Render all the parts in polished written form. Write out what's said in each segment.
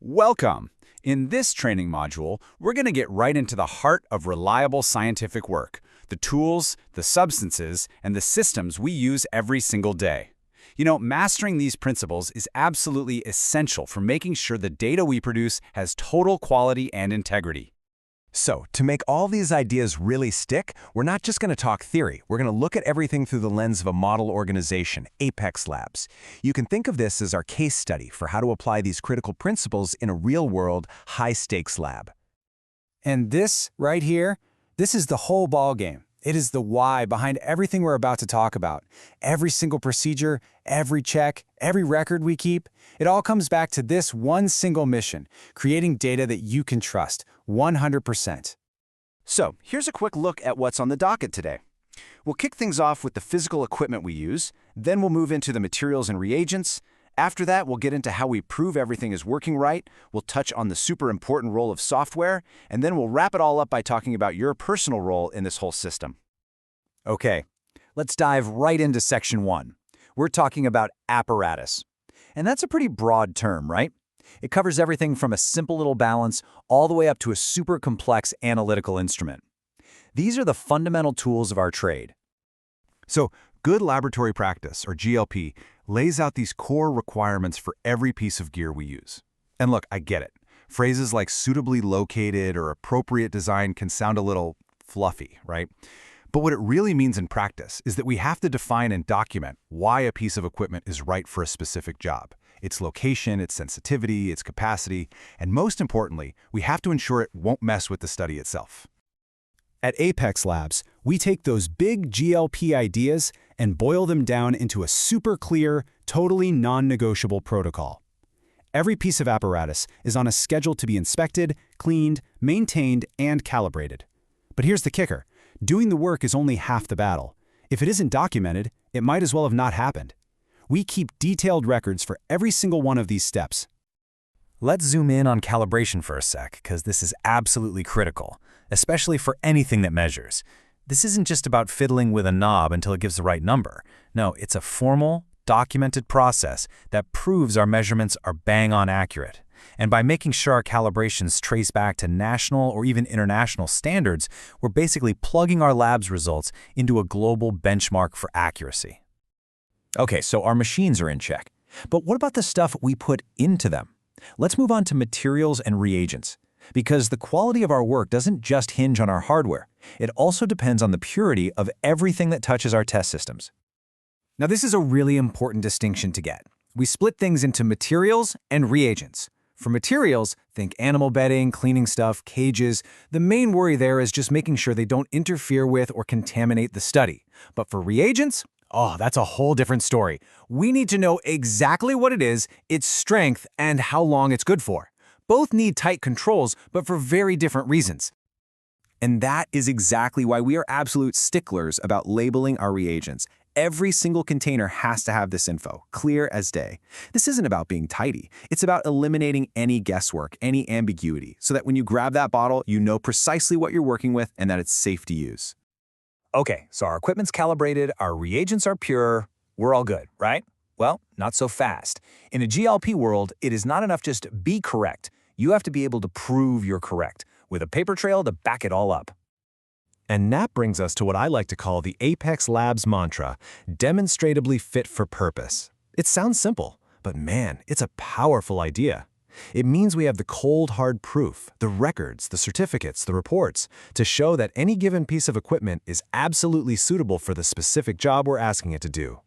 Welcome! In this training module, we're going to get right into the heart of reliable scientific work, the tools, the substances, and the systems we use every single day. Mastering these principles is absolutely essential for making sure the data we produce has total quality and integrity. So, to make all these ideas really stick, we're not just going to talk theory. We're going to look at everything through the lens of a model organization, Apex Labs. You can think of this as our case study for how to apply these critical principles in a real-world, high-stakes lab. And this, right here, this is the whole ballgame. It is the why behind everything we're about to talk about. Every single procedure, every check, every record we keep, it all comes back to this one single mission, creating data that you can trust, 100%. So, here's a quick look at what's on the docket today. We'll kick things off with the physical equipment we use, then we'll move into the materials and reagents. After that, we'll get into how we prove everything is working right, we'll touch on the super important role of software, and then we'll wrap it all up by talking about your personal role in this whole system. Okay, let's dive right into Section 1. We're talking about apparatus. And that's a pretty broad term, right? It covers everything from a simple little balance all the way up to a super complex analytical instrument. These are the fundamental tools of our trade. So, good laboratory practice, or GLP, lays out these core requirements for every piece of gear we use. And look, I get it. Phrases like suitably located or appropriate design can sound a little fluffy, right? But what it really means in practice is that we have to define and document why a piece of equipment is right for a specific job. Its location, its sensitivity, its capacity, and most importantly, we have to ensure it won't mess with the study itself. At Apex Labs, we take those big GLP ideas and boil them down into a super clear, totally non-negotiable protocol. Every piece of apparatus is on a schedule to be inspected, cleaned, maintained, and calibrated. But here's the kicker. Doing the work is only half the battle. If it isn't documented, it might as well have not happened. We keep detailed records for every single one of these steps. Let's zoom in on calibration for a sec, because this is absolutely critical, especially for anything that measures. This isn't just about fiddling with a knob until it gives the right number. No, it's a formal, documented process that proves our measurements are bang-on accurate. And by making sure our calibrations trace back to national or even international standards, we're basically plugging our lab's results into a global benchmark for accuracy. Okay, so our machines are in check. But what about the stuff we put into them? Let's move on to materials and reagents. Because the quality of our work doesn't just hinge on our hardware. It also depends on the purity of everything that touches our test systems. Now, this is a really important distinction to get. We split things into materials and reagents. For materials, think animal bedding, cleaning stuff, cages. The main worry there is just making sure they don't interfere with or contaminate the study. But for reagents, that's a whole different story. We need to know exactly what it is, its strength, and how long it's good for. Both need tight controls, but for very different reasons. And that is exactly why we are absolute sticklers about labeling our reagents. Every single container has to have this info, clear as day. This isn't about being tidy. It's about eliminating any guesswork, any ambiguity, so that when you grab that bottle, you know precisely what you're working with and that it's safe to use. Okay, so our equipment's calibrated, our reagents are pure, we're all good, right? Well, not so fast. In a GLP world, it is not enough just to be correct. You have to be able to prove you're correct, with a paper trail to back it all up. And that brings us to what I like to call the Apex Labs mantra, demonstratably fit for purpose. It sounds simple, but man, it's a powerful idea. It means we have the cold, hard proof, the records, the certificates, the reports, to show that any given piece of equipment is absolutely suitable for the specific job we're asking it to do.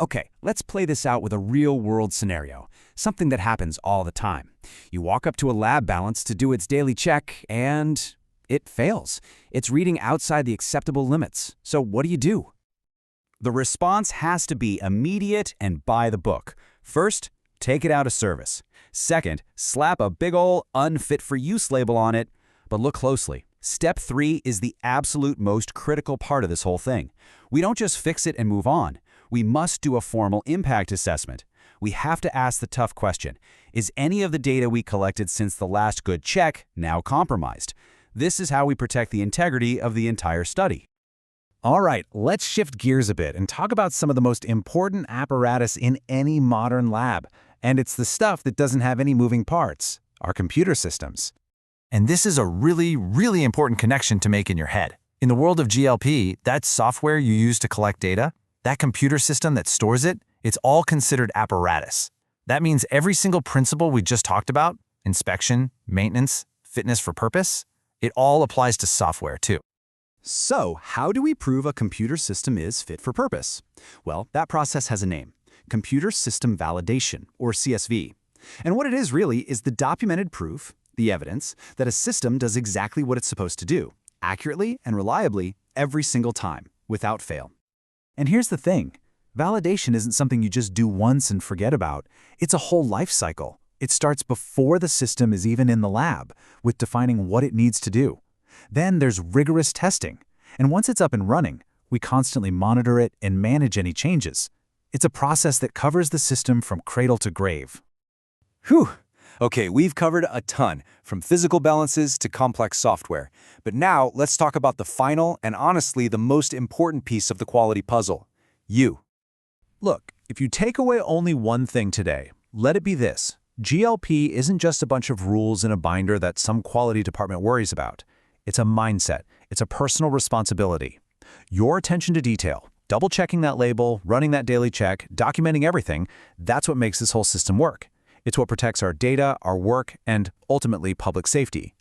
Okay, let's play this out with a real-world scenario, something that happens all the time. You walk up to a lab balance to do its daily check, and it fails. It's reading outside the acceptable limits. So what do? The response has to be immediate and by the book. First, take it out of service. Second, slap a big ol' unfit for use label on it. But look closely. Step 3 is the absolute most critical part of this whole thing. We don't just fix it and move on. We must do a formal impact assessment. We have to ask the tough question, is any of the data we collected since the last good check now compromised? This is how we protect the integrity of the entire study. All right, let's shift gears a bit and talk about some of the most important apparatus in any modern lab. And it's the stuff that doesn't have any moving parts, our computer systems. And this is a really, really important connection to make in your head. In the world of GLP, that software you use to collect data, that computer system that stores it, it's all considered apparatus. That means every single principle we just talked about, inspection, maintenance, fitness for purpose, it all applies to software too. So, how do we prove a computer system is fit for purpose? Well, that process has a name: Computer System Validation, or CSV. And what it is really is the documented proof, the evidence, that a system does exactly what it's supposed to do, accurately and reliably every single time, without fail. And here's the thing: validation isn't something you just do once and forget about. It's a whole life cycle. It starts before the system is even in the lab, with defining what it needs to do. Then there's rigorous testing, and once it's up and running, we constantly monitor it and manage any changes. It's a process that covers the system from cradle to grave. Whew. Okay, we've covered a ton, from physical balances to complex software. But now let's talk about the final and honestly the most important piece of the quality puzzle: you. Look, if you take away only one thing today, let it be this: GLP isn't just a bunch of rules in a binder that some quality department worries about. It's a mindset. It's a personal responsibility. Your attention to detail, double-checking that label, running that daily check, documenting everything, that's what makes this whole system work. It's what protects our data, our work, and ultimately public safety.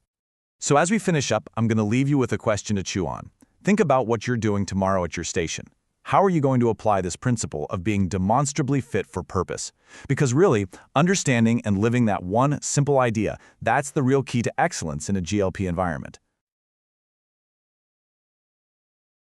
So as we finish up, I'm going to leave you with a question to chew on. Think about what you're doing tomorrow at your station. How are you going to apply this principle of being demonstrably fit for purpose? Because really, understanding and living that one simple idea, that's the real key to excellence in a GLP environment.